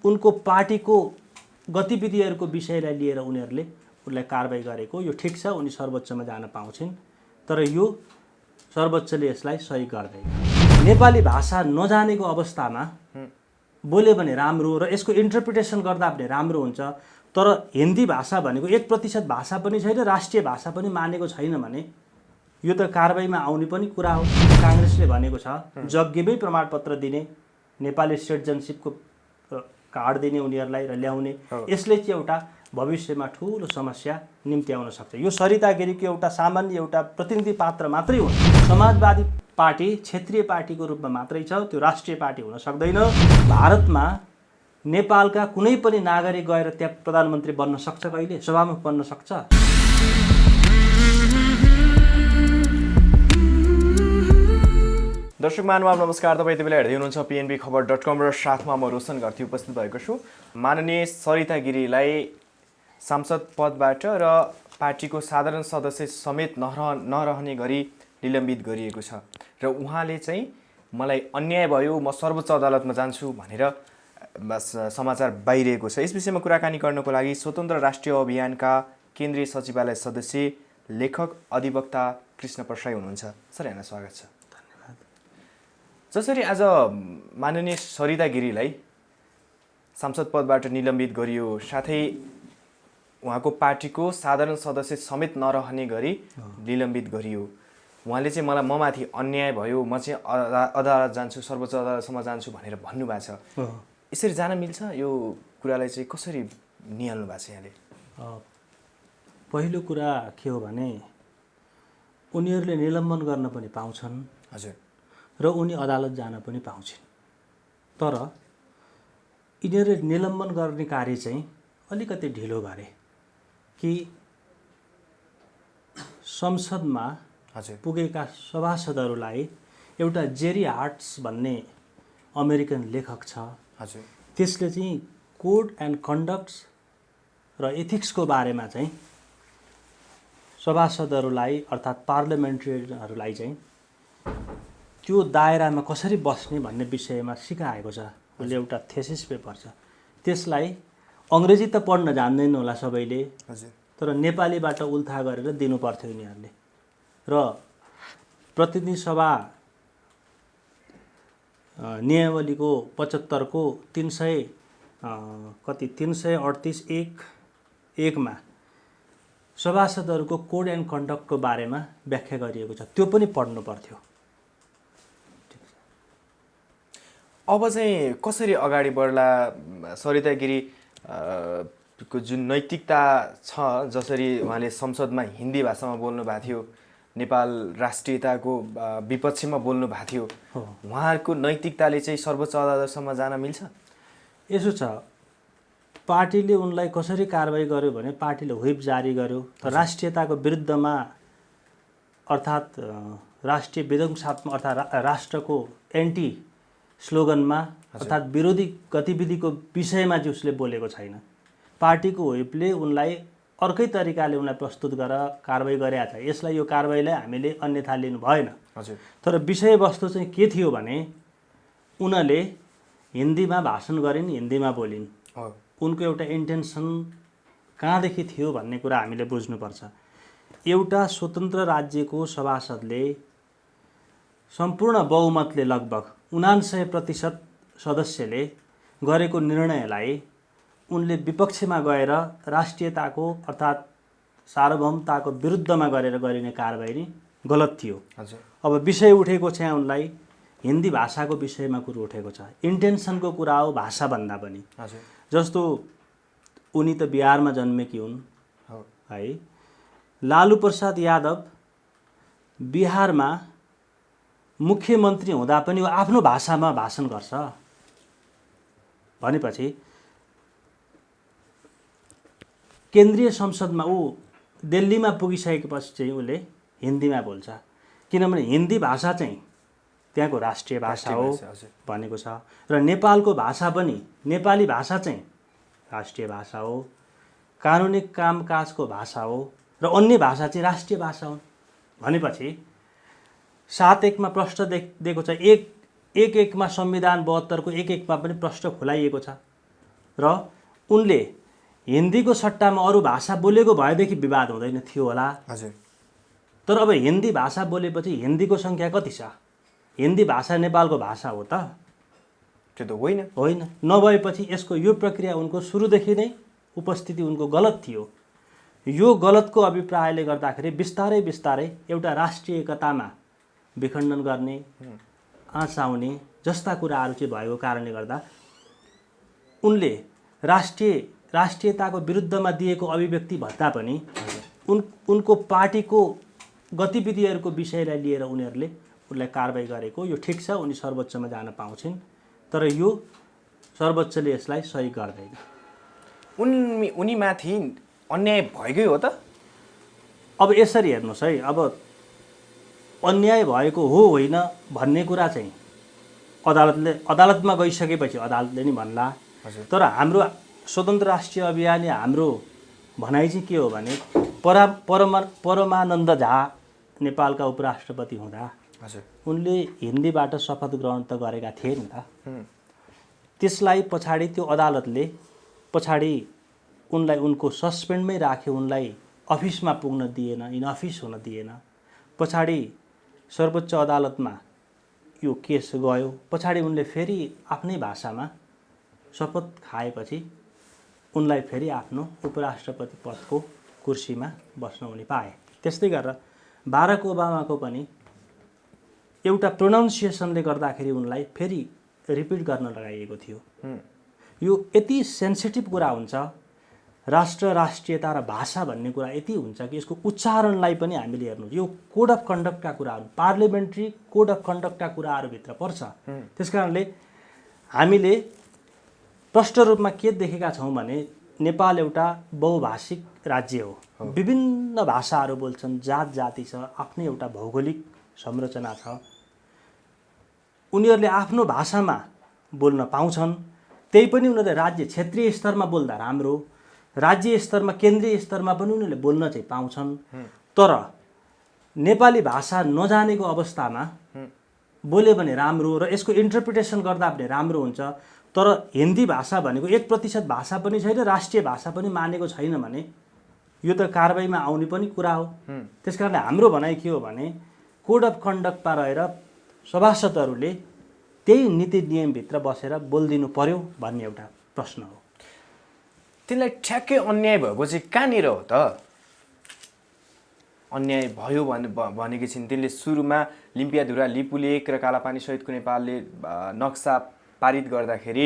उनको पार्टीको गतिविधिहरूको विषयलाई लिएर उनीहरूले उसलाई कारबाही गरेको यो ठिक छ, उनी सर्वोच्चमा जान पाउँछिन्, तर यो सर्वोच्चले यसलाई सही गर्दैन। नेपाली भाषा नजानेको अवस्थामा बोल्यो भने राम्रो र यसको इन्टरप्रिटेसन गर्दा पनि राम्रो हुन्छ, तर हिन्दी भाषा भनेको 1% भाषा पनि छैन, राष्ट्रिय भाषा पनि मानेको छैन भने यो त कारबाहीमा आउने पनि कुरा हो। काङ्ग्रेसले भनेको छ जग्गेमै प्रमाणपत्र दिने, नेपाली सिटिजनसिपको कार्ड दिने उनीहरूलाई र ल्याउने। यसले चाहिँ एउटा भविष्यमा ठुलो समस्या निम्ति आउन सक्छ। यो सरिता गिरीको एउटा सामान्य एउटा प्रतिनिधि पात्र मात्रै हो। समाजवादी पार्टी क्षेत्रीय पार्टीको रूपमा मात्रै छ, त्यो राष्ट्रिय पार्टी हुन सक्दैन। भारतमा नेपालका कुनै पनि नागरिक गएर त्यहाँ प्रधानमन्त्री बन्न सक्छ, कहिले सभामुख बन्न सक्छ? दर्शक महानुभाव नमस्कार, तपाईँ यति बेला हेर्दै हुनुहुन्छ pnbkhabar.com र साथमा म रोशन गर्थी उपस्थित भएको छु। माननीय सरिता गिरीलाई सांसद पदबाट र पार्टीको साधारण सदस्य समेत नरहने गरी निलम्बित गरिएको छ र उहाँले चाहिँ मलाई अन्याय भयो, म सर्वोच्च अदालतमा जान्छु भनेर समाचार बाहिरिएको छ। यस विषयमा कुराकानी गर्नको लागि स्वतन्त्र राष्ट्रिय अभियानका केन्द्रीय सचिवालय सदस्य लेखक अधिवक्ता कृष्ण प्रसाई हुनुहुन्छ। सर, यहाँलाई स्वागत छ। जसरी आज माननीय सरिता गिरीलाई सांसद पदबाट निलम्बित गरियो, साथै उहाँको पार्टीको साधारण सदस्य समेत नरहने गरी निलम्बित गरियो, उहाँले चाहिँ मलाई ममाथि अन्याय भयो, म चाहिँ अदालत जान्छु, सर्वोच्च अदालतसम्म जान्छु भनेर भन्नुभएको छ। यसरी जान मिल्छ? यो कुरालाई चाहिँ कसरी निहाल्नु भएको छ यहाँले? पहिलो कुरा के हो भने उनीहरूले निलम्बन गर्न पनि पाउँछन्। हजुर। र उनी अदालत जान पनि पाउँछन्, तर यिनीहरूले निलम्बन गर्ने कार्य चाहिँ अलिकति ढिलो गरे कि संसदमा पुगेका सभासदहरूलाई एउटा जेरी हार्ट्स भन्ने अमेरिकन लेखक छ, त्यसले चाहिँ कोड एन्ड कन्डक्ट्स र एथिक्सको बारेमा चाहिँ सभासदहरूलाई अर्थात् पार्लिमेन्ट्रियनहरूलाई चाहिँ त्यो दायरामा कसरी बस्ने भन्ने विषयमा सिकाएको छ। उसले एउटा थेसिस पेपर छ, त्यसलाई अङ्ग्रेजी त पढ्न जान्दैन होला सबैले, तर नेपालीबाट उल्था गरेर दिनुपर्थ्यो यिनीहरूले। र प्रतिनिधि सभा नियमावलीको 75 को 338(1) मा सभासदहरूको कोड एन्ड कन्डक्टको बारेमा व्याख्या गरिएको छ, त्यो पनि पढ्नु पर्थ्यो। अब चाहिँ कसरी अगाडि बढ्ला? सरिता गिरी को जुन नैतिकता छ, जसरी उहाँले संसदमा हिन्दी भाषामा बोल्नु भएको थियो, नेपाल राष्ट्रियताको विपक्षमा बोल्नु भएको थियो, उहाँहरूको नैतिकताले चाहिँ सर्वोच्च अदालतसम्म जान मिल्छ? यसो छ, पार्टीले उनलाई कसरी कारबाही गर्यो भने पार्टीले व्हिप जारी गर्यो, तर राष्ट्रियताको विरुद्धमा अर्थात् राष्ट्रिय विध्वंसात्मक अर्थात् राष्ट्रको एन्टी स्लोगनमा अर्थात् विरोधी गतिविधिको विषयमा चाहिँ उसले बोलेको छैन। पार्टीको व्हिपले उनलाई अर्कै तरिकाले उनलाई प्रस्तुत गरेर कारबाही गरेका छ। यसलाई यो कारबाहीलाई हामीले अन्यथा लिनु भएन। तर विषयवस्तु चाहिँ के थियो भने उनले हिन्दीमा भाषण गरिन्, हिन्दीमा बोलिन्। उनको एउटा इन्टेन्सन कहाँदेखि थियो भन्ने कुरा हामीले बुझ्नुपर्छ। एउटा स्वतन्त्र राज्यको सभासदले सम्पूर्ण बहुमतले लगभग 99% सदस्यले गरेको निर्णयलाई उनले विपक्षमा गएर राष्ट्रियताको अर्थात् सार्वभौमताको विरुद्धमा गरेर गरिने कारबाही गलत थियो। अब विषय उठेको छ उनलाई हिन्दी भाषाको विषयमा कुरो उठेको छ, इन्टेन्सनको कुरा हो भाषा भन्दा पनि। जस्तो उनी त बिहारमा जन्मेकी हुन् है। लालु प्रसाद यादव बिहारमा मुख्यमन्त्री हुँदा पनि ऊ आफ्नो भाषामा भाषण गर्छ भनेपछि केन्द्रीय संसदमा ऊ दिल्लीमा पुगिसकेपछि चाहिँ उसले हिन्दीमा बोल्छ, किनभने हिन्दी भाषा चाहिँ त्यहाँको राष्ट्रिय भाषा हो भनेको छ। र नेपालको भाषा पनि नेपाली भाषा चाहिँ राष्ट्रिय भाषा हो, कानुनी कामकाजको भाषा हो, र अन्य भाषा चाहिँ राष्ट्रिय भाषा हुन् भनेपछि 7(1) मा प्रश्न दिएको छ। 1(1) मा संविधान 72 को 1(1) मा पनि प्रश्न खुलाइएको छ। र उनले हिन्दीको सट्टामा अरू भाषा बोलेको भएदेखि विवाद हुँदैन थियो होला। हजुर। तर अब हिन्दी भाषा बोलेपछि हिन्दीको सङ्ख्या कति छ? हिन्दी भाषा नेपालको भाषा हो त? त्यो त होइन। होइन। नभएपछि यसको यो प्रक्रिया उनको सुरुदेखि नै उपस्थिति उनको गलत थियो। यो गलतको अभिप्रायले गर्दाखेरि बिस्तारै बिस्तारै एउटा राष्ट्रिय एकतामा विखण्डन गर्ने, आँच आउने जस्ता कुराहरू चाहिँ भएको कारणले गर्दा उनले राष्ट्रियताको विरुद्धमा दिएको अभिव्यक्ति भन्दा पनि उनको पार्टीको गतिविधिहरूको विषयलाई लिएर उनीहरूले उनलाई कारबाही गरेको यो ठिक छ, उनी सर्वोच्चमा जान पाउँछिन्। तर यो सर्वोच्चले यसलाई सही गर्दैन। उनीमाथि अन्याय भएकै हो त? अब यसरी हेर्नुहोस् है, अब अन्याय भएको हो होइन भन्ने कुरा चाहिँ अदालतमा गइसकेपछि अदालतले नि भन्ला। तर हाम्रो स्वतन्त्र राष्ट्रिय अभियानले हाम्रो भनाइ चाहिँ के हो भने परमानन्द झा नेपालका उपराष्ट्रपति हुँदा उनले हिन्दीबाट शपथ ग्रहण त गरेका थिए नि त। त्यसलाई पछाडि त्यो अदालतले पछाडि उनलाई उनको सस्पेन्डमै राख्यो, उनलाई अफिसमा पुग्न दिएन, इन अफिस हुन दिएन। पछाडि सर्वोच्च अदालतमा यो केस गयो। पछाडि उनले फेरि आफ्नै भाषामा शपथ खाएपछि उनलाई फेरि आफ्नो उपराष्ट्रपति पदको कुर्सीमा बस्न उनी पाए। त्यस्तै गरेर बाराक ओबामाको पनि एउटा प्रोनाउन्सिएसनले गर्दाखेरि उनलाई फेरि रिपिट गर्न लगाइएको थियो। यो यति सेन्सिटिभ कुरा हुन्छ, राष्ट्र, राष्ट्रियता र भाषा भन्ने कुरा यति हुन्छ कि यसको उच्चारणलाई पनि हामीले हेर्नु, यो कोड अफ कन्डक्टका कुराहरू, पार्लियामेन्ट्री कोड अफ कन्डक्टका कुराहरूभित्र पर्छ। त्यसकारणले हामीले प्रष्ट रूपमा के देखेका छौँ भने नेपाल एउटा बहुभाषिक राज्य हो, विभिन्न भाषाहरू बोल्छन्, जात जाति छ, आफ्नै एउटा भौगोलिक संरचना छ। उनीहरूले आफ्नो भाषामा बोल्न पाउँछन्, त्यही पनि उनीहरूले राज्य क्षेत्रीय स्तरमा बोल्दा राम्रो, राज्य स्तरमा केन्द्रीय स्तरमा पनि उनीहरूले बोल्न चाहिँ पाउँछन्। तर नेपाली भाषा नजानेको अवस्थामा बोल्यो भने राम्रो र यसको इन्टरप्रिटेसन गर्दा पनि राम्रो हुन्छ। तर हिन्दी भाषा भनेको 1% भाषा पनि छैन, राष्ट्रिय भाषा पनि मानेको छैन भने यो त कारबाहीमा आउने पनि कुरा हो। त्यसकारणले हाम्रो भनाइ के हो भने कोड अफ कन्डक्टमा रहेर सभासदहरूले त्यही नीति नियमभित्र बसेर बोलिदिनु पर्यो भन्ने एउटा प्रश्न हो। त्यसलाई ठ्याक्कै अन्याय भएको चाहिँ कहाँनिर हो त? अन्याय भयो भनेकी छिन् तिनले सुरुमा लिम्पियाधुरा, लिपुलेक र कालापानी सहितको नेपालले नक्सा पारित गर्दाखेरि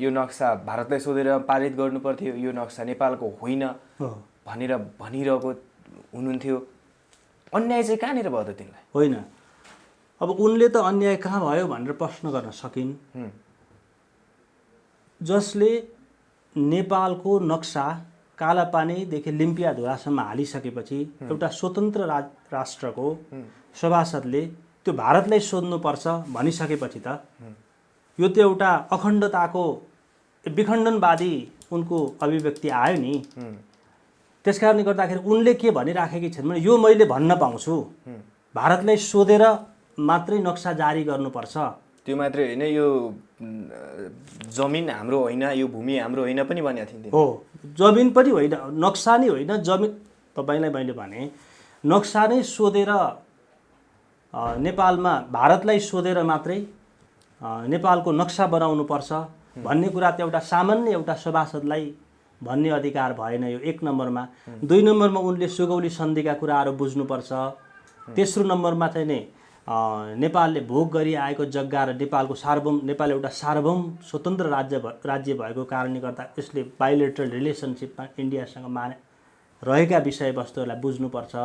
यो नक्सा भारतलाई सोधेर पारित गर्नु पर्थ्यो, यो नक्सा नेपालको होइन भनेर भनिरहेको हुनुहुन्थ्यो। अन्याय चाहिँ कहाँनिर भयो त तिनलाई? होइन, अब उनले त अन्याय कहाँ भयो भनेर प्रश्न गर्न सकिन्। जसले नेपालको नक्सा कालापानीदेखि लिम्पियाधुरासम्म हालिसकेपछि एउटा स्वतन्त्र राष्ट्रको सभासदले त्यो भारतलाई सोध्नुपर्छ भनिसकेपछि त यो त एउटा अखण्डताको विखण्डनवादी उनको अभिव्यक्ति आयो नि। त्यसकारणले गर्दाखेरि उनले के भनिराखेकी छिन् भने यो मैले भन्न पाउँछु, भारतलाई सोधेर मात्रै नक्सा जारी गर्नुपर्छ। त्यो मात्रै होइन, यो जमिन हाम्रो होइन, यो भूमि हाम्रो होइन पनि भनेको थिइन्। हो, जमिन पनि होइन, नक्सा नै होइन, जमिन तपाईँलाई मैले भने नक्सा नै सोधेर नेपालमा भारतलाई सोधेर मात्रै नेपालको नक्सा बनाउनुपर्छ भन्ने कुरा त एउटा सामान्य एउटा सभासदलाई भन्ने अधिकार भएन। यो 1 नम्बरमा। 2 नम्बरमा उनले सुगौली सन्धिका कुराहरू बुझ्नुपर्छ। तेस्रो नम्बरमा चाहिँ नि नेपालले भोग गरिआएको जग्गा र नेपालको नेपाल एउटा सार्वभौम स्वतन्त्र राज्य भएको कारणले गर्दा यसले बाइलेटरल रिलेसनसिपमा इन्डियासँग रहेका विषयवस्तुहरूलाई बुझ्नुपर्छ,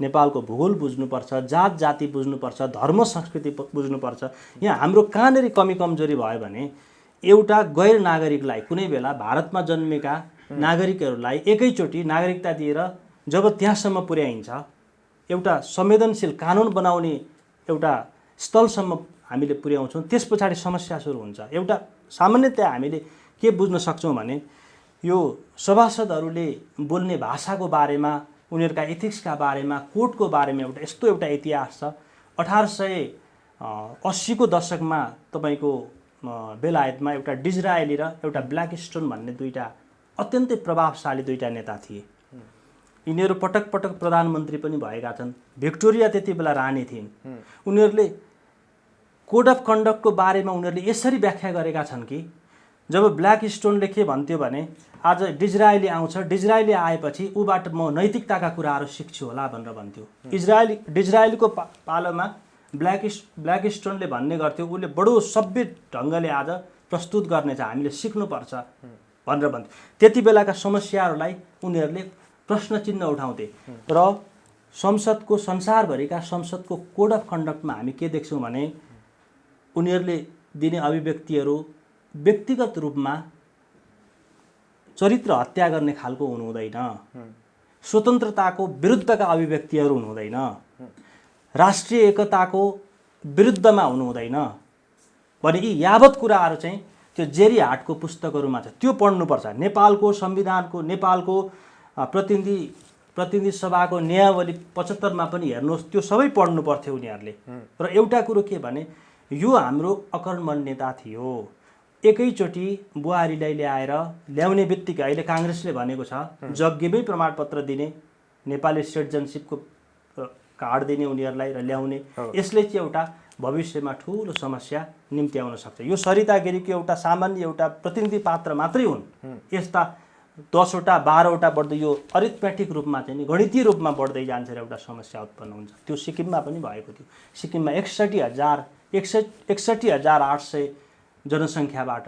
नेपालको भूगोल बुझ्नुपर्छ, जात जाति बुझ्नुपर्छ, धर्म संस्कृति बुझ्नुपर्छ। यहाँ हाम्रो कहाँनिर कमी कमजोरी भयो भने एउटा गैर नागरिकलाई कुनै बेला भारतमा जन्मेका नागरिकहरूलाई एकैचोटि नागरिकता दिएर जब त्यहाँसम्म पुर्याइन्छ, एउटा संवेदनशील कानुन बनाउने एउटा स्थलसम्म हामीले पुर्याउँछौँ, त्यस पछाडि समस्या सुरु हुन्छ। एउटा सामान्यतया हामीले के बुझ्न सक्छौँ भने यो सभासदहरूले बोल्ने भाषाको बारेमा, उनीहरूका एथिक्सका बारेमा, कोडको बारेमा एउटा इतिहास छ। 1880 को दशकमा तपाईँको बेलायतमा एउटा डिजरायली र एउटा ब्ल्याकस्टोन भन्ने दुईटा अत्यन्तै प्रभावशाली दुईटा नेता थिए। यिनीहरू पटक पटक प्रधानमन्त्री पनि भएका छन्। भिक्टोरिया त्यति बेला रानी थिइन्। उनीहरूले कोड अफ कन्डक्टको बारेमा उनीहरूले यसरी व्याख्या गरेका छन् कि जब ब्ल्याकस्टोनले के भन्थ्यो भने आज डिजरायली आउँछ, डिजरायली आएपछि ऊबाट म नैतिकताका कुराहरू सिक्छु होला भनेर भन्थ्यो। डिजरायलीको पालोमा ब्ल्याकस्टोनले भन्ने गर्थ्यो, उसले बडो सभ्य ढङ्गले आज प्रस्तुत गर्नेछ, हामीले सिक्नुपर्छ भनेर भन्थ्यो। त्यति बेलाका समस्याहरूलाई उनीहरूले प्रश्न चिन्ह उठाउँथे र संसदको संसारभरिका संसदको कोड अफ कन्डक्टमा हामी के देख्छौँ भने उनीहरूले दिने अभिव्यक्तिहरू व्यक्तिगत रूपमा चरित्र हत्या गर्ने खालको हुनु हुँदैन, स्वतन्त्रताको विरुद्धका अभिव्यक्तिहरू हुनु हुँदैन, राष्ट्रिय एकताको विरुद्धमा हुनु हुँदैन भने यी यावत कुराहरू चाहिँ त्यो जेरी हार्टको पुस्तकहरूमा छ। त्यो पढ्नुपर्छ। नेपालको संविधानको, नेपालको प्रतिनिधि सभाको नियमावली 75 मा पनि हेर्नुहोस्, त्यो सबै पढ्नु पर्थ्यो उनीहरूले। र एउटा कुरो के भने यो हाम्रो अकर्मण्य नेता थियो। एकैचोटि बुहारीलाई ल्याउने बित्तिकै अहिले काङ्ग्रेसले भनेको छ जग्गेमै प्रमाणपत्र दिने, नेपाली सिटिजनसिपको कार्ड दिने उनीहरूलाई र ल्याउने। यसले चाहिँ एउटा भविष्यमा ठुलो समस्या निम्ति आउन सक्छ। यो सरिता गिरीको एउटा सामान्य एउटा प्रतिनिधि पात्र मात्रै हुन्। यस्ता 10 वटा 12 वटा बढ्दै यो अरिथमेटिक रूपमा चाहिँ नि गणितीय रूपमा बढ्दै जान्छ र एउटा समस्या उत्पन्न हुन्छ। त्यो सिक्किममा पनि भएको थियो। सिक्किममा 61,800 जनसङ्ख्याबाट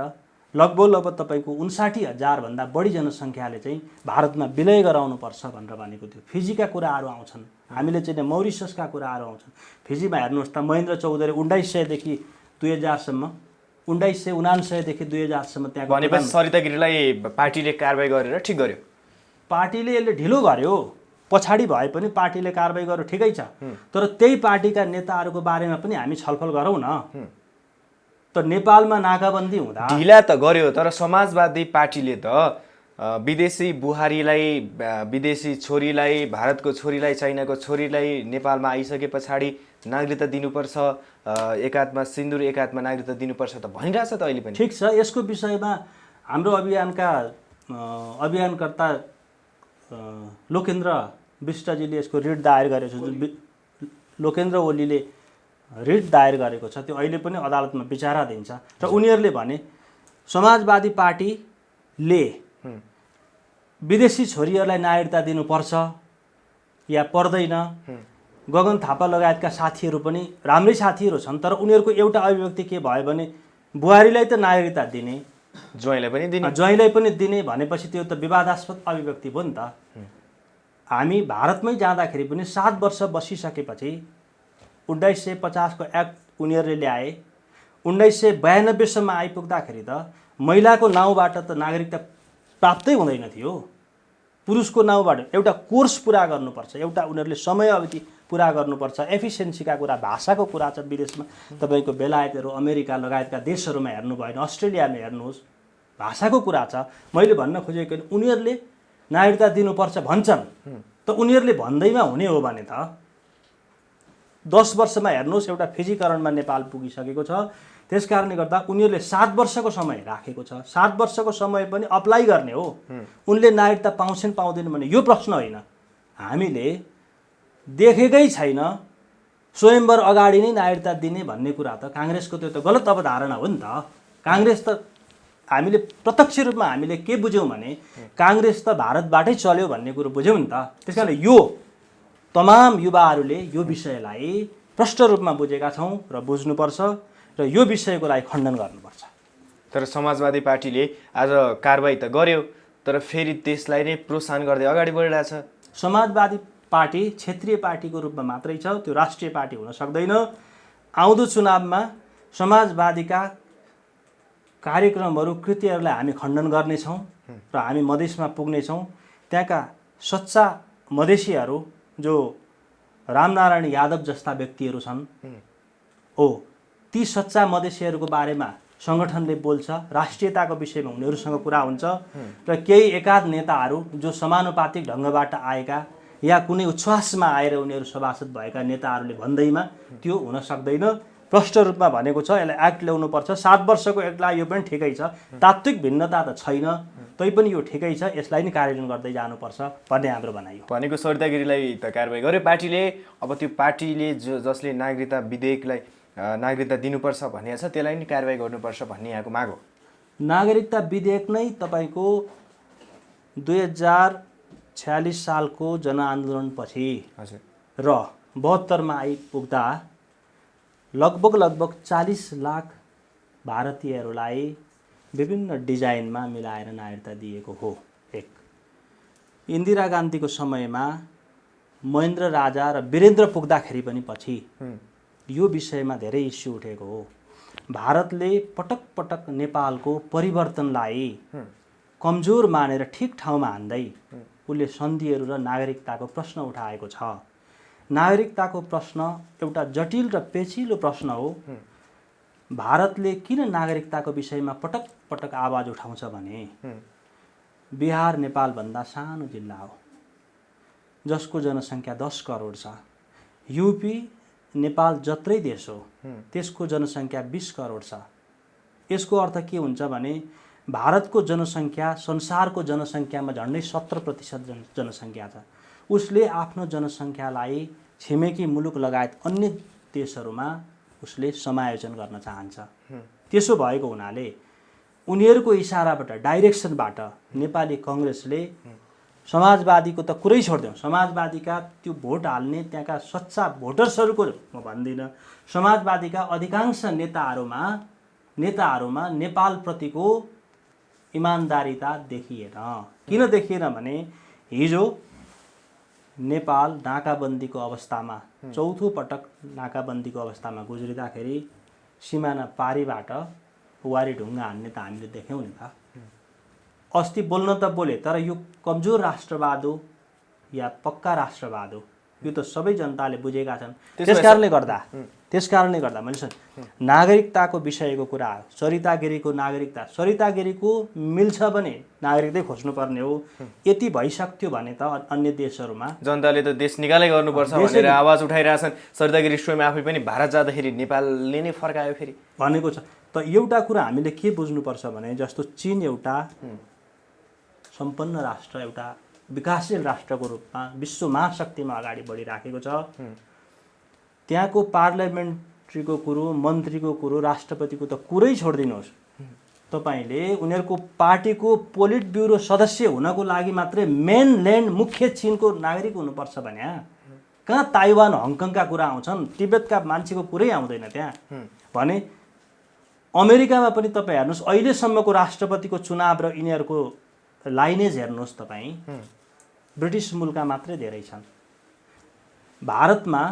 लगभग तपाईँको 59,000 भन्दा बढी जनसङ्ख्याले चाहिँ भारतमा विलय गराउनुपर्छ भनेर भनेको थियो। फिजीका कुराहरू आउँछन्, हामीले चाहिँ मौरिससका कुराहरू आउँछन्। फिजीमा हेर्नुहोस् त महेन्द्र चौधरी 1900 देखि 2000 सम्म 1999 देखि 2000 सम्म त्यहाँ भनेपछि सरिता गिरीलाई पार्टीले कारबाही गरेर ठिक गर्यो। पार्टीले यसले ढिलो गर्यो, पछाडि भए पनि पार्टीले कारबाही गर्यो, ठिकै छ। तर त्यही पार्टीका नेताहरूको बारेमा पनि हामी छलफल गरौँ न। त नेपालमा नाकाबन्दी हुँदा ढिला त गर्यो, तर समाजवादी पार्टीले त विदेशी बुहारीलाई, विदेशी छोरीलाई, भारतको छोरीलाई, चाइनाको छोरीलाई नेपालमा आइसके पछाडि नागरिकता दिनुपर्छ, एकात्मा सिन्दुर, एकात्मा नागरिकता दिनुपर्छ त भनिरहेछ त अहिले पनि। ठिक छ, यसको विषयमा हाम्रो अभियानकर्ता लोकेन्द्र विष्टजीले यसको रिट दायर गरेको छ। लोकेन्द्र ओलीले रिट दायर गरेको छ, त्यो अहिले पनि अदालतमा विचाराधीन छ। र उनीहरूले भने समाजवादी पार्टीले विदेशी छोरीहरूलाई नागरिकता दिनुपर्छ या पर्दैन। गगन थापा लगायतका साथीहरू पनि राम्रै साथीहरू छन्, तर उनीहरूको एउटा अभिव्यक्ति के भयो भने बुहारीलाई त नागरिकता दिने, ज्वाइँलाई पनि दिने भनेपछि त्यो त विवादास्पद अभिव्यक्ति भयो नि त। हामी भारतमै जाँदाखेरि पनि 7 वर्ष बसिसकेपछि 1950 को एक्ट उनीहरूले ल्याए। 1992 सम्म आइपुग्दाखेरि त महिलाको नाउँबाट त नागरिकता प्राप्तै हुँदैन थियो, पुरुषको नाउँबाट। एउटा कोर्स पुरा गर्नुपर्छ, एउटा उनीहरूले समय अवधि पुरा गर्नुपर्छ। एफिसियन्सीका कुरा, भाषाको कुरा छ विदेशमा। तपाईँको बेलायतहरू, अमेरिका लगायतका देशहरूमा हेर्नु भएन, अस्ट्रेलियामा हेर्नुहोस्, भाषाको कुरा छ। मैले भन्न खोजेको उनीहरूले नागरिकता दिनुपर्छ भन्छन्, त उनीहरूले भन्दैमा हुने हो भने त 10 वर्षमा हेर्नुहोस् एउटा फिजीकरणमा नेपाल पुगिसकेको छ। त्यसकारणले गर्दा उनीहरूले 7 वर्षको समय राखेको छ। 7 वर्षको समय पनि अप्लाई गर्ने हो। उनले नागरिकता पाउँछन् पाउँदैन भने यो प्रश्न होइन। हामीले देखेकै छैन स्वयंवर अगाडि नै नागरिकता दिने भन्ने कुरा त काङ्ग्रेसको त्यो त गलत अवधारणा हो नि त। काङ्ग्रेस त हामीले प्रत्यक्ष रूपमा हामीले के बुझ्यौँ भने काङ्ग्रेस त भारतबाटै चल्यो भन्ने कुरो बुझ्यौँ नि त। त्यसकारण यो तमाम युवाहरूले यो विषयलाई प्रष्ट रूपमा बुझेका छौँ र बुझ्नुपर्छ र यो विषयको लागि खण्डन गर्नुपर्छ। तर समाजवादी पार्टीले आज कारबाही त गर्यो, तर फेरि त्यसलाई नै प्रोत्साहन गर्दै अगाडि बढिरहेछ। समाजवादी पार्टी क्षेत्रीय पार्टीको रूपमा मात्रै छ, त्यो राष्ट्रिय पार्टी हुन सक्दैन। आउँदो चुनावमा समाजवादीका कार्यक्रमहरू, कृतिहरूलाई हामी खण्डन गर्नेछौँ र हामी मधेसमा पुग्नेछौँ। त्यहाँका सच्चा मधेसीहरू जो रामनारायण यादव जस्ता व्यक्तिहरू छन्, ती सच्चा मधेसीहरूको बारेमा सङ्गठनले बोल्छ, राष्ट्रियताको विषयमा उनीहरूसँग कुरा हुन्छ। र केही एकाध नेताहरू जो समानुपातिक ढङ्गबाट आएका या कुनै उच्छ्वासमा आएर उनीहरू सभासद भएका नेताहरूले भन्दैमा त्यो हुन सक्दैन। प्रष्ट रूपमा भनेको छ यसलाई एक्ट ल्याउनुपर्छ। 7 वर्षको एक्टलाई यो पनि ठिकै छ, तात्विक भिन्नता त छैन, तैपनि यो ठिकै छ, यसलाई नै कार्यान्वयन गर्दै जानुपर्छ भन्ने हाम्रो भनाइ हो। भनेको सरिता गिरीलाई त कारबाही गर्यो पार्टीले, अब त्यो पार्टीले जसले नागरिकता विधेयकलाई नागरिकता दिनुपर्छ भनेको छ त्यसलाई नै कारबाही गर्नुपर्छ भन्ने यहाँको माग हो। नागरिकता विधेयक नै तपाईँको 2046 सालको जनआन्दोलनपछि हजुर र 72मा आइपुग्दा लगभग 40 लाख भारतीयहरूलाई विभिन्न डिजाइनमा मिलाएर नागरिकता दिएको हो। एक, इन्दिरा गान्धीको समयमा महेन्द्र राजा र वीरेन्द्र पुग्दाखेरि पनि पछि यो विषयमा धेरै इस्यु उठेको हो। भारतले पटक पटक नेपालको परिवर्तनलाई कमजोर मानेर ठिक ठाउँमा हान्दै उसले सन्धिहरू र नागरिकताको प्रश्न उठाएको छ। नागरिकताको प्रश्न एउटा जटिल र पेचिलो प्रश्न हो। भारतले किन नागरिकताको विषयमा पटक पटक आवाज उठाउँछ भने बिहार नेपालभन्दा सानो जिल्ला हो जसको जनसङ्ख्या 10 करोड छ। युपी नेपाल जत्रै देश हो त्यसको जनसङ्ख्या 20 करोड छ। यसको अर्थ के हुन्छ भने भारतको जनसङ्ख्या संसारको जनसङ्ख्यामा झन्डै 70% जनसङ्ख्या छ। उसले आफ्नो जनसङ्ख्यालाई छिमेकी मुलुक लगायत अन्य देशहरूमा उसले समायोजन गर्न चाहन्छ। त्यसो भएको हुनाले उनीहरूको इसाराबाट डाइरेक्सनबाट नेपाली कङ्ग्रेसले समाजवादीको त कुरै छोडिदिउँ, समाजवादीका त्यो भोट हाल्ने त्यहाँका सच्चा भोटर्सहरूको म भन्दिनँ, समाजवादीका अधिकांश नेताहरूमा नेपालप्रतिको इमान्दारिता देखिएन। किन देखिएन भने हिजो नेपाल नाकाबन्दीको अवस्थामा चौथो पटक नाकाबन्दीको अवस्थामा गुज्रिँदाखेरि सिमाना पारीबाट वारी ढुङ्गा हान्ने त हामीले देख्यौँ नि त। अस्ति बोल्न त बोले तर यो कमजोर राष्ट्रवाद हो या पक्का राष्ट्रवाद हो यो त सबै जनताले बुझेका छन्। त्यसकारणले गर्दा मैले नागरिकताको विषयको कुरा सरिता गिरीको सरिता गिरीको मिल्छ भने नागरिकतै खोज्नुपर्ने हो। यति भइसक्थ्यो भने त अन्य देशहरूमा जनताले त देश निकालै गर्नुपर्छ भनेर आवाज उठाइरहेछन्। सरिता गिरी स्वयं आफै पनि भारत जाँदाखेरि नेपालले नै फर्कायो फेरि भनेको छ। त एउटा कुरा हामीले के बुझ्नुपर्छ भने जस्तो चीन एउटा सम्पन्न राष्ट्र, एउटा विकासशील राष्ट्रको रूपमा विश्व महाशक्तिमा अगाडि बढिराखेको छ। त्यहाँको पार्लियामेन्ट्रीको कुरो, मन्त्रीको कुरो, राष्ट्रपतिको त कुरै छोडिदिनुहोस्। तपाईँले उनीहरूको पार्टीको पोलिट ब्युरो सदस्य हुनको लागि मात्रै मेनल्यान्ड मुख्य चीनको नागरिक हुनुपर्छ भने कहाँ ताइवान हङकङका कुरा आउँछन्, तिब्बतका मान्छेको कुरै आउँदैन त्यहाँ भने। अमेरिकामा पनि तपाईँ हेर्नुहोस् अहिलेसम्मको राष्ट्रपतिको चुनाव र यिनीहरूको लाइनेज हेर्नुहोस् तपाईँ, ब्रिटिस मुलुकका मात्रै धेरै छन्। भारतमा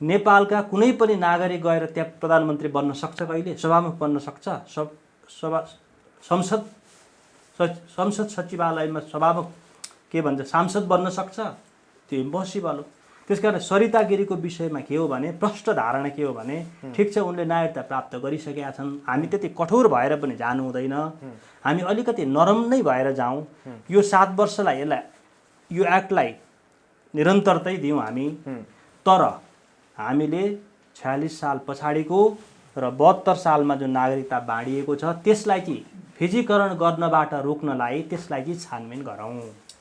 नेपालका कुनै पनि नागरिक गएर त्यहाँ प्रधानमन्त्री बन्न सक्छ, कहिले सभामुख बन्न सक्छ, संसद सचिवालयमा सभामुख के भन्छ सांसद बन्न सक्छ, त्यो इम्पोसिबल हो। त्यसकारण सरिता गिरीको विषयमा के हो भने प्रष्ट धारणा के हो भने ठिक छ उनले नागरिकता प्राप्त गरिसकेका छन्, हामी त्यति कठोर भएर पनि जानु हुँदैन, हामी अलिकति नरम नै भएर जाउँ। यो 7 वर्षलाई यो एक्टलाई निरन्तरतै दिउँ हामी। तर हामीले 46 साल पछाडिको र 72 सालमा जुन नागरिकता बाँडिएको छ त्यसलाई चाहिँ फिजीकरण गर्नबाट रोक्नलाई त्यसलाई चाहिँ छानबिन गरौँ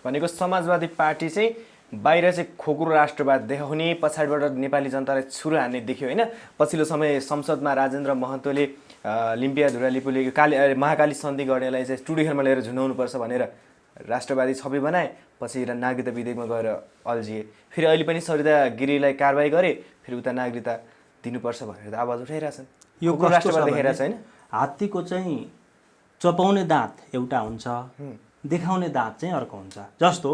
भनेको। समाजवादी पार्टी चाहिँ बाहिर चाहिँ खोक्रो राष्ट्रवाद देखाउने, पछाडिबाट नेपाली जनतालाई छुरो हान्ने देखियो होइन। पछिल्लो समय संसदमा राजेन्द्र महतोले लिम्पिया धुरालिपुले महाकाली सन्धि गर्नेलाई चाहिँ टुडीखेलमा लिएर झुन्डाउनुपर्छ भनेर राष्ट्रवादी छवि बनाए, पछि नागरिकता विधेयकमा गएर अल्झिए। फेरि अहिले पनि सरिता गिरीलाई कारबाही गरे, फेरि उता नागरिकता दिनुपर्छ भनेर आवाज उठाइरहेछन्। यो राष्ट्रवाद देखाइरहेछ होइन। हात्तीको चाहिँ चपाउने दाँत एउटा हुन्छ, देखाउने दाँत चाहिँ अर्को हुन्छ। जस्तो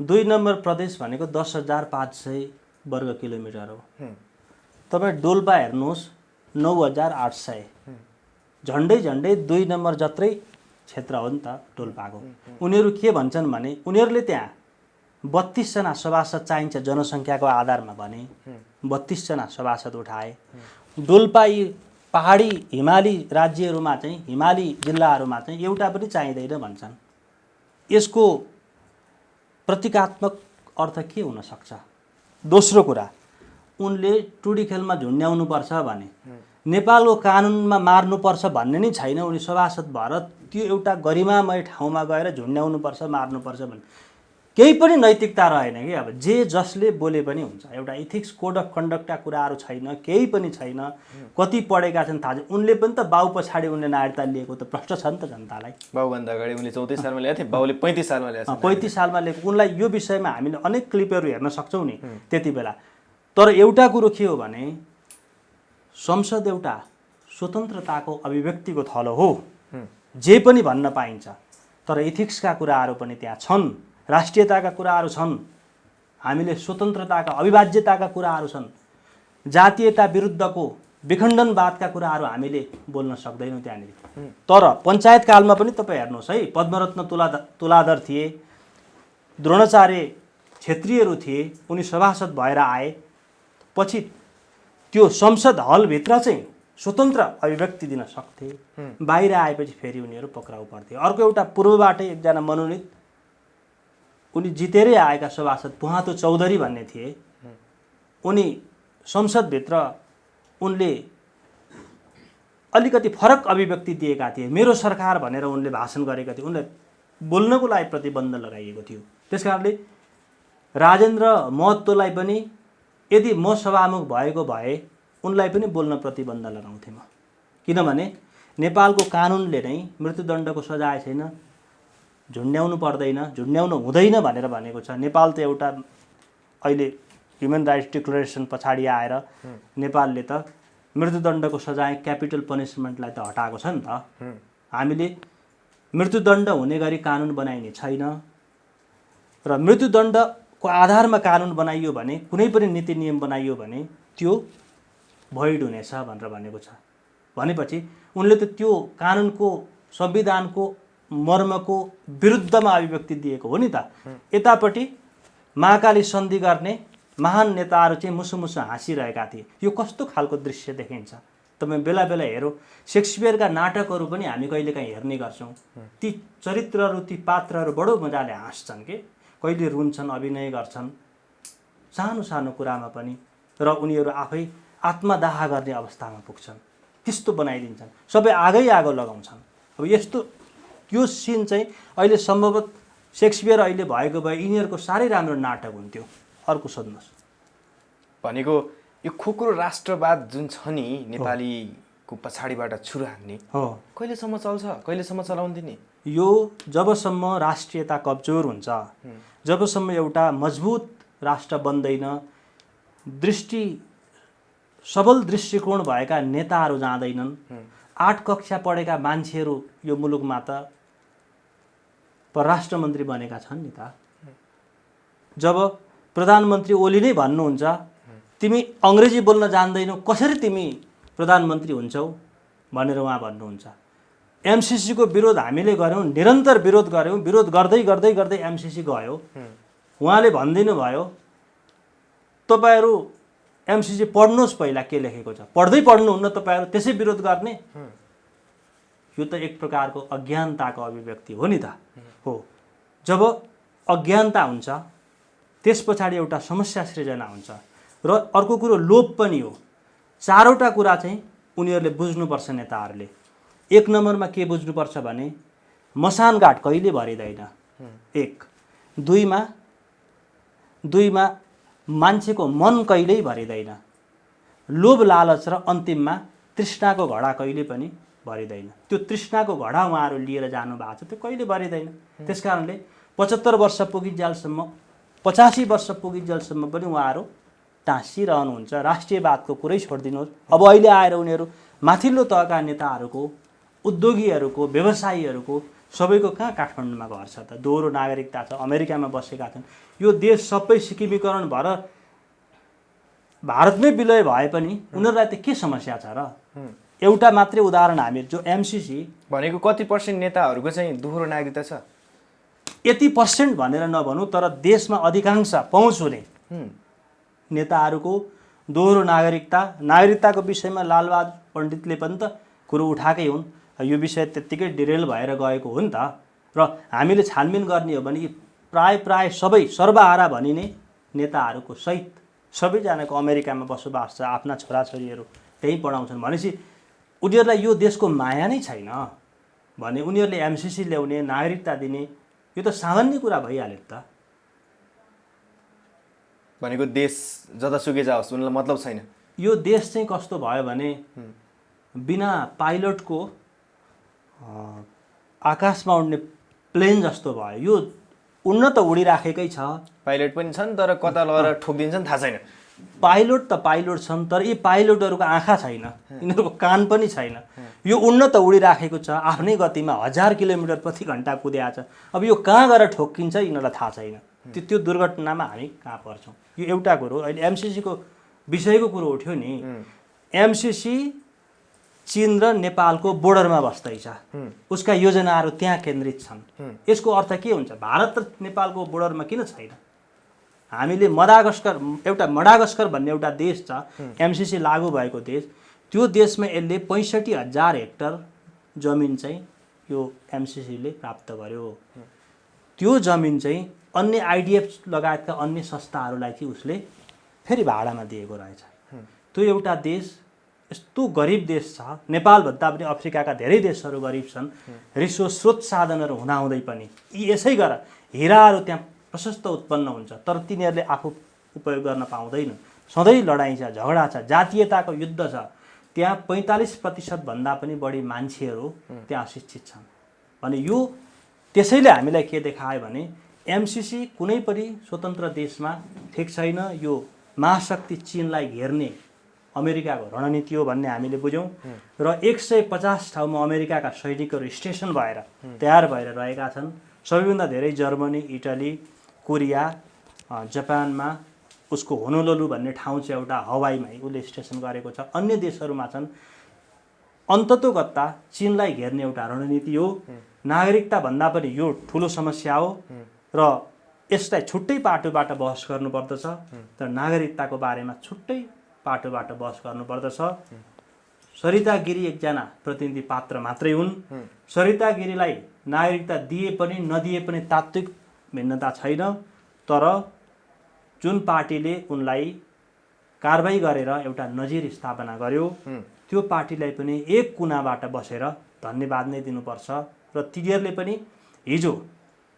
2 नम्बर प्रदेश भनेको 10,500 वर्ग किलोमिटर हो। तपाईँ डोल्पा हेर्नुहोस् 9,800, झन्डै 2 नम्बर जत्रै क्षेत्र हो नि त डोल्पाको। उनीहरू के भन्छन् भने उनीहरूले त्यहाँ 32 जना सभासद चाहिन्छ जनसङ्ख्याको आधारमा भने 32 जना सभासद उठाए। डोल्पा यी पहाडी हिमाली राज्यहरूमा चाहिँ हिमाली जिल्लाहरूमा चाहिँ एउटा पनि चाहिँदैन भन्छन्। यसको प्रतीकात्मक अर्थ के हुन सक्छ? दोस्रो कुरा, उनले टुडी खेलमा झुन्ड्याउनुपर्छ भने नेपालको कानुनमा मार्नुपर्छ भन्ने नै छैन। उनी सभासद भएर त्यो एउटा गरिमामय ठाउँमा गएर झुन्ड्याउनुपर्छ, मार्नुपर्छ भन्ने केही पनि नैतिकता रहेन कि। अब जे जसले बोले पनि हुन्छ, एउटा इथिक्स कोड अफ कन्डक्टका कुराहरू छैन, केही पनि छैन। कति पढेका छन् थाहा छैन। उनले पनि त बाउ पछाडि उनले नागरिकता लिएको त प्रश्न छ नि त जनतालाई। बाउभन्दा अगाडि उनले 34 सालमा ल्याएको थिए, बाउले 35 सालमा ल्याएको छ। 35 सालमा लिएको। उनलाई यो विषयमा हामीले अनेक क्लिपहरू हेर्न सक्छौँ नि त्यति बेला। तर एउटा कुरो के हो भने संसद एउटा स्वतन्त्रताको अभिव्यक्तिको थलो हो, जे पनि भन्न पाइन्छ। तर इथिक्सका कुराहरू पनि त्यहाँ छन्, राष्ट्रियताका कुराहरू छन्, हामीले स्वतन्त्रताका अविभाज्यताका कुराहरू छन्, जातीयता विरुद्धको विखण्डनवादका कुराहरू हामीले बोल्न सक्दैनौँ त्यहाँनिर। तर पञ्चायत कालमा पनि तपाईँ हेर्नुहोस् है, पद्मरत्न तुलाधर थिए, द्रोणाचार्य क्षेत्रीयहरू थिए, उनी सभासद भएर आए। पछि त्यो संसद हलभित्र चाहिँ स्वतन्त्र अभिव्यक्ति दिन सक्थे, बाहिर आएपछि फेरि उनीहरू पक्राउ पर्थे। अर्को एउटा पूर्वबाटै एकजना मनोनित उनी जितेरै आएका सभासद पुहातो चौधरी भन्ने थिए। उनी संसदभित्र उनले अलिकति फरक अभिव्यक्ति दिएका थिए। मेरो सरकार भनेर उनले भाषण गरेका थिए, उनलाई बोल्नको लागि प्रतिबन्ध लगाइएको थियो। त्यसकारणले राजेन्द्र महतोलाई पनि यदि म सभामुख भएको भए उनलाई पनि बोल्न प्रतिबन्ध लगाउँथे म। किनभने नेपालको कानुनले नै मृत्युदण्डको सजाय छैन, झुन्ड्याउनु पर्दैन, झुन्ड्याउनु हुँदैन भनेर भनेको छ। नेपाल त एउटा अहिले ह्युमन राइट्स डिक्लेरेसन पछाडि आएर नेपालले त मृत्युदण्डको सजाय क्यापिटल पनिसमेन्टलाई त हटाएको छ नि त। हामीले मृत्युदण्ड हुने गरी कानुन बनाइने छैन र मृत्युदण्डको आधारमा कानुन बनाइयो भने, कुनै पनि नीति नियम बनाइयो भने त्यो भोइड हुनेछ भनेर भनेको छ। भनेपछि उनले त त्यो कानुनको संविधानको मर्मको विरुद्धमा अभिव्यक्ति दिएको हो नि त। यतापट्टि महाकाली सन्धि गर्ने महान नेताहरू चाहिँ मुसु मुसु हाँसिरहेका थिए। यो कस्तो खालको दृश्य देखिन्छ तपाईँ बेला बेला हेरौँ। शेक्सपियरका नाटकहरू पनि हामी कहिलेकाहीँ हेर्ने गर्छौँ। ती चरित्रहरू, ती पात्रहरू बडो मजाले हाँस्छन् के, कहिले रुन्छन्, अभिनय गर्छन् सानो सानो कुरामा पनि, र उनीहरू आफै आत्मदाह गर्ने अवस्थामा पुग्छन्। त्यस्तो बनाइदिन्छन्, सबै आगो लगाउँछन्। अब यस्तो यो सिन चाहिँ अहिले सम्भवतः शेक्सपियर अहिले भएको भए यिनीहरूको साह्रै राम्रो नाटक हुन्थ्यो। अर्को सोध्नुहोस्। भनेको यो खोक्रो राष्ट्रवाद जुन छ नि नेपालीको पछाडिबाट छुरो हान्ने हो, कहिलेसम्म चल्छ, कहिलेसम्म चलाउँदिने? यो जबसम्म राष्ट्रियता कमजोर हुन्छ, जबसम्म एउटा मजबुत राष्ट्र बन्दैन, सबल दृष्टिकोण भएका नेताहरू जाँदैनन्, 8 कक्षा पढेका मान्छेहरू यो मुलुकमा त परराष्ट्र मन्त्री बनेका छन् नि त। जब प्रधानमन्त्री ओली नै भन्नुहुन्छ तिमी अङ्ग्रेजी बोल्न जान्दैनौ, कसरी तिमी प्रधानमन्त्री हुन्छौ भनेर उहाँ भन्नुहुन्छ। एमसिसीको विरोध हामीले गऱ्यौँ, निरन्तर विरोध गऱ्यौँ, विरोध गर्दै गर्दै गर्दै एमसिसी गयो। उहाँले भनिदिनु भयो तपाईहरू एमसिसी पढ्नुहोस्, पहिला के लेखेको छ पढ्दै पढ्नुहुन्न तपाईँहरू, त्यसै विरोध गर्ने? यो त एक प्रकारको अज्ञानताको अभिव्यक्ति हो नि त। हो, जब अज्ञानता हुन्छ त्यस पछाडि एउटा समस्या सृजना हुन्छ। र अर्को कुरो लोभ पनि हो। 4वटा कुरा चाहिँ उनीहरूले बुझ्नुपर्छ नेताहरूले। 1 नम्बरमा के बुझ्नुपर्छ भने मसानघाट कहिले भरिँदैन, 1। 2मा मान्छेको मन कहिल्यै भरिँदैन। लोभ लालच र अन्तिममा तृष्णाको घडा कहिले पनि भरिँदैन। त्यो तृष्णाको घडा उहाँहरू लिएर जानु भएको छ, त्यो कहिले भरिँदैन। त्यसकारणले 75 वर्ष पुगिन्जेलसम्म, 85 वर्ष पुगिन्जेलसम्म पनि उहाँहरू टाँसिरहनुहुन्छ। राष्ट्रियवादको कुरै छोडिदिनुहोस्। अब अहिले आएर उनीहरू माथिल्लो तहका नेताहरूको, उद्योगीहरूको, व्यवसायीहरूको सबैको कहाँ काठमाडौँमा घर छ त, दोहोरो नागरिकता छ, अमेरिकामा बसेका छन्। यो देश सबै सिक्किमीकरण भएर भारतमै विलय भए पनि उनीहरूलाई त के समस्या छ र? एउटा मात्रै उदाहरण हामी, जो एमसिसी भनेको कति % नेताहरूको चाहिँ दोहोरो नागरिकता छ? यति % भनेर नभनौँ, तर देशमा अधिकांश पहुँच हुने नेताहरूको दोहोरो नागरिकताको विषयमा लालबहादुर पण्डितले पनि त कुरो उठाएकै हुन्। यो विषय त्यत्तिकै डिरेल भएर गएको हो नि त। र हामीले छानबिन गर्ने हो भने प्राय सबै सर्वहारा भनिने नेताहरूको सहित सबैजनाको अमेरिकामा बसोबास छ, आफ्ना छोराछोरीहरू त्यहीँ पढाउँछन् भनेपछि उनीहरूलाई यो देशको माया नै छैन भने उनीहरूले एमसिसी ल्याउने, नागरिकता दिने यो त सामान्य कुरा भइहाल्यो नि त। भनेको देश जतासुकै जाओस् उनीलाई मतलब छैन। यो देश चाहिँ कस्तो भयो भने बिना पाइलटको आकाशमा उड्ने प्लेन जस्तो भयो। यो उड्न त उडिराखेकै छ, पाइलट पनि छन् तर कता लगेर ठोकिदिन्छन् थाहा छैन। पाइलट त पाइलट छन् तर यी पाइलटहरूको आँखा छैन, यिनीहरूको कान पनि छैन। यो उड्न त उडिराखेको छ, आफ्नै गतिमा 1000 किलोमिटर प्रति घन्टा कुदेको छ। अब यो कहाँ गएर ठोक्किन्छ यिनीहरूलाई थाहा छैन। त्यो दुर्घटनामा हामी कहाँ पर्छौँ, यो एउटा कुरो। अहिले एमसिसीको विषयको कुरो उठ्यो नि, एमसिसी चीन र नेपालको बोर्डरमा बस्दैछ, उसका योजनाहरू त्यहाँ केन्द्रित छन्। यसको अर्थ के हुन्छ, भारत र नेपालको बोर्डरमा किन छैन? हामीले मडागास्कर भन्ने एउटा देश छ, एमसिसी लागू भएको देश, त्यो देशमा यसले 65,000 हेक्टर जमिन चाहिँ यो एमसिसीले प्राप्त गर्यो। त्यो जमिन चाहिँ अन्य आइडिएफ लगायतका अन्य संस्थाहरूलाई चाहिँ उसले फेरि भाडामा दिएको रहेछ। त्यो एउटा देश यस्तो गरिब देश छ, नेपालभन्दा पनि अफ्रिकाका धेरै देशहरू गरिब छन्। रिसोर्स स्रोत साधनहरू हुँदाहुँदै पनि यसै गरेर हिराहरू त्यहाँ प्रशस्त उत्पन्न हुन्छ, तर तिनीहरूले आफू उपयोग गर्न पाउँदैन। सधैँ लडाइँ छ, झगडा छ, जातीयताको युद्ध छ। त्यहाँ 45% भन्दा पनि बढी मान्छेहरू त्यहाँ अशिक्षित छन् भने यो त्यसैले हामीलाई के देखायो भने एमसिसी कुनै पनि स्वतन्त्र देशमा ठिक छैन। यो महाशक्ति चीनलाई घेर्ने अमेरिकाको रणनीति हो भन्ने हामीले बुझ्यौँ र 150 ठाउँमा अमेरिकाका सैनिकहरू स्टेसन भएर तयार भएर रहेका छन्। सबैभन्दा धेरै जर्मनी, इटली, कोरिया, जापानमा उसको होनोलुलु भन्ने ठाउँ चाहिँ एउटा हवाईमा उसले स्टेसन गरेको छ। अन्य देशहरूमा छन्। अन्ततोगत्ता चीनलाई घेर्ने एउटा रणनीति हो। नागरिकता भन्दा पनि यो ठुलो समस्या हो र यसलाई छुट्टै पाटोबाट बहस गर्नुपर्दछ, तर नागरिकताको बारेमा छुट्टै पाटोबाट बहस गर्नुपर्दछ। सरिता गिरी एकजना प्रतिनिधि पात्र मात्रै हुन्। सरिता गिरीलाई नागरिकता दिए पनि नदिए पनि तात्विक भिन्नता छैन, तर जुन पार्टीले उनलाई कारबाही गरेर एउटा नजिर स्थापना गर्यो त्यो पार्टीलाई पनि एक कुनाबाट बसेर धन्यवाद नै दिनुपर्छ। र तिनीहरूले पनि हिजो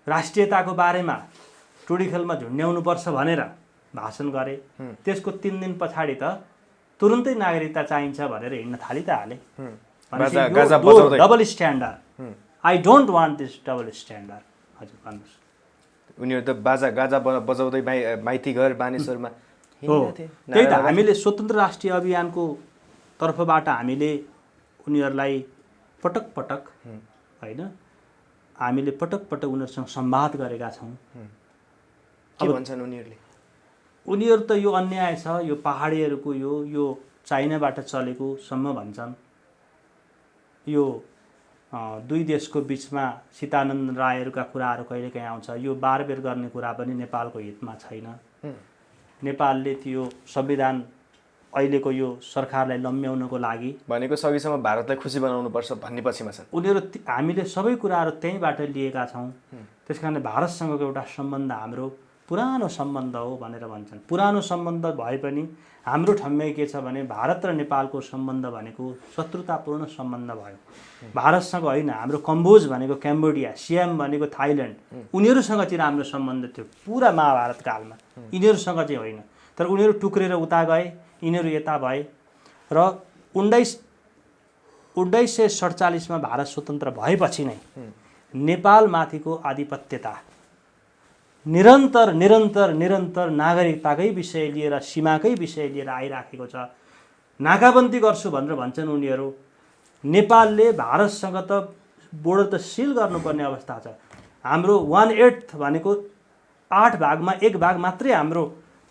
राष्ट्रियताको बारेमा टुडीखेलमा झुन्ड्याउनुपर्छ भनेर भाषण गरे, त्यसको 3 दिन पछाडि त तुरुन्तै नागरिकता चाहिन्छ भनेर हिँड्न थाली त हाले। Double standard, I don't want this double standard. हजुर भन्नुहोस्। उनीहरू त बाजा गाजा बजाउँदै माइती घर बानेश्वरमा हो। त्यही त हामीले स्वतन्त्र राष्ट्रिय अभियानको तर्फबाट हामीले उनीहरूलाई पटक पटक होइन हामीले पटक पटक उनीहरूसँग संवाद गरेका छौँ। के भन्छन् उनीहरूले? उनीहरू त यो अन्याय छ, यो पहाडीहरूको यो चाइनाबाट चलेको सम्म भन्छन्। यो दुई देशको बिचमा सीतानन्द रायहरूका कुराहरू कहिलेकाहीँ आउँछ। यो बारबेर गर्ने कुरा पनि नेपालको हितमा छैन। नेपालले त्यो संविधान अहिलेको यो सरकारलाई लम्ब्याउनको लागि भनेको सकेसम्म भारतलाई खुसी बनाउनुपर्छ भन्ने पक्षमा छन् उनीहरू। हामीले सबै कुराहरू त्यहीँबाट लिएका छौँ। त्यसकारणले भारतसँगको एउटा सम्बन्ध हाम्रो पुरानो सम्बन्ध हो भनेर भन्छन्। पुरानो सम्बन्ध भए पनि हाम्रो ठम्याइ के छ भने भारत र नेपालको सम्बन्ध भनेको शत्रुतापूर्ण सम्बन्ध भयो। भारतसँग होइन, हाम्रो कम्बोज भनेको क्याम्बोडिया, सियाम भनेको थाइल्यान्ड, उनीहरूसँग चाहिँ राम्रो सम्बन्ध थियो पुरा महाभारत कालमा। यिनीहरूसँग चाहिँ होइन। तर उनीहरू टुक्रेर उता गए, यिनीहरू यता भए र 1947 मा भारत स्वतन्त्र भएपछि नै नेपालमाथिको आधिपत्यता निरन्तर निरन्तर निरन्तर नागरिकताकै विषय लिएर, सीमाकै विषय लिएर आइराखेको छ। नाकाबन्दी गर्छु भनेर भन्छन् उनीहरू। नेपालले भारतसँग त बोर्डर त सिल गर्नुपर्ने अवस्था छ। हाम्रो 1/8 भनेको 8 भागमा 1 भाग मात्रै हाम्रो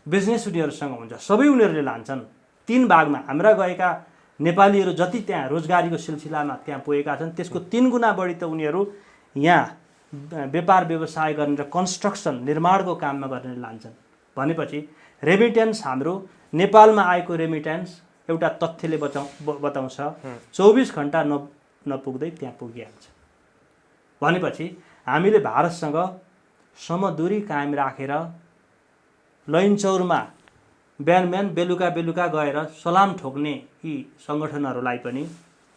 बिजनेस उनीहरूसँग हुन्छ, सबै उनीहरूले लान्छन्। 3 भागमा हाम्रा गएका नेपालीहरू जति त्यहाँ रोजगारीको सिलसिलामा त्यहाँ पुगेका छन् त्यसको 3 गुणा बढी त उनीहरू यहाँ व्यापार व्यवसाय गर्ने र कन्स्ट्रक्सन निर्माणको काममा गर्ने लान्छन्। भनेपछि रेमिटेन्स हाम्रो नेपालमा आएको रेमिटेन्स एउटा तथ्यले बताउँछ 24 घण्टा नपुग्दै त्यहाँ पुगिहाल्छ। भनेपछि हामीले भारतसँग समदूरी कायम राखेर लैनचौरमा बिहान बिहान बेलुका बेलुका गएर सलाम ठोक्ने यी सङ्गठनहरूलाई पनि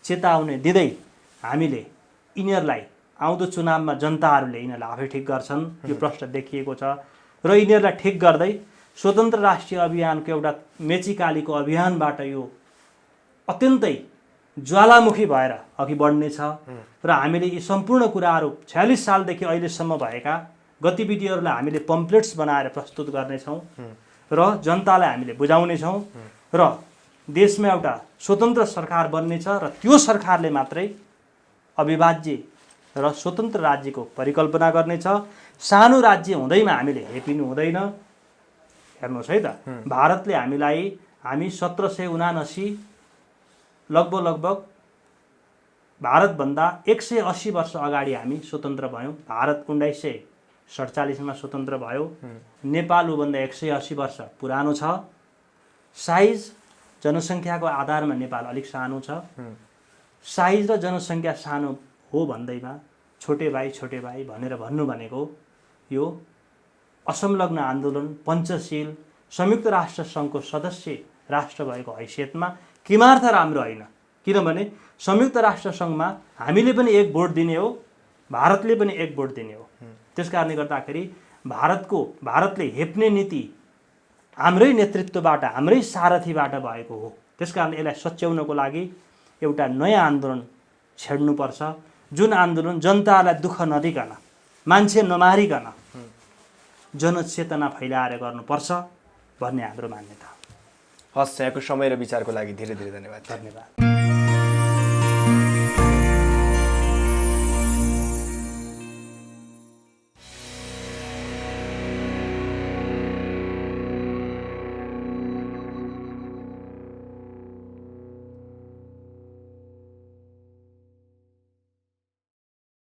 चेतावनी दिँदै हामीले यिनीहरूलाई आउँदो चुनावमा जनताहरूले यिनीहरूलाई आफै ठिक गर्छन् यो प्रश्न देखिएको छ र यिनीहरूलाई ठिक गर्दै स्वतन्त्र राष्ट्रिय अभियानको एउटा मेचीकालीको अभियानबाट यो अत्यन्तै ज्वालामुखी भएर अघि बढ्नेछ र हामीले यी सम्पूर्ण कुराहरू 46 सालदेखि अहिलेसम्म भएका गतिविधिहरूलाई हामीले पम्पलेट्स बनाएर प्रस्तुत गर्नेछौँ र जनतालाई हामीले बुझाउनेछौँ र देशमा एउटा स्वतन्त्र सरकार बन्नेछ र त्यो सरकारले मात्रै अविभाज्य र स्वतन्त्र राज्यको परिकल्पना गर्नेछ। सानो राज्य हुँदैमा हामीले हेपिनु हुँदैन। हेर्नुहोस् है त, भारतले हामी 1779 लगभग भारतभन्दा 180 वर्ष अगाडि हामी स्वतन्त्र भयौँ। भारत 1947 मा स्वतन्त्र भयो। नेपाल ऊभन्दा 180 वर्ष पुरानो छ। साइज जनसङ्ख्याको आधारमा नेपाल अलिक सानो छ। साइज र जनसङ्ख्या सानो हो भन्दैमा छोटे भाइ भनेर भन्नु भनेको यो असंलग्न आन्दोलन, पञ्चशील, संयुक्त राष्ट्र सङ्घको सदस्य राष्ट्र भएको हैसियतमा किमार्थ राम्रो होइन। किनभने संयुक्त राष्ट्र सङ्घमा हामीले पनि एक भोट दिने हो, भारतले पनि एक भोट दिने हो। त्यसकारणले गर्दाखेरि भारतले हेप्ने नीति हाम्रै नेतृत्वबाट, हाम्रै सारथीबाट भएको हो। त्यसकारण यसलाई सच्याउनको लागि एउटा नयाँ आन्दोलन छेड्नुपर्छ, जुन आन्दोलन जनतालाई दुःख नदिकन, मान्छे नमारिकन जनचेतना फैलाएर गर्नुपर्छ भन्ने हाम्रो मान्यता हो। हस्, यहाँको समय र विचारको लागि धेरै धेरै धन्यवाद। धन्यवाद।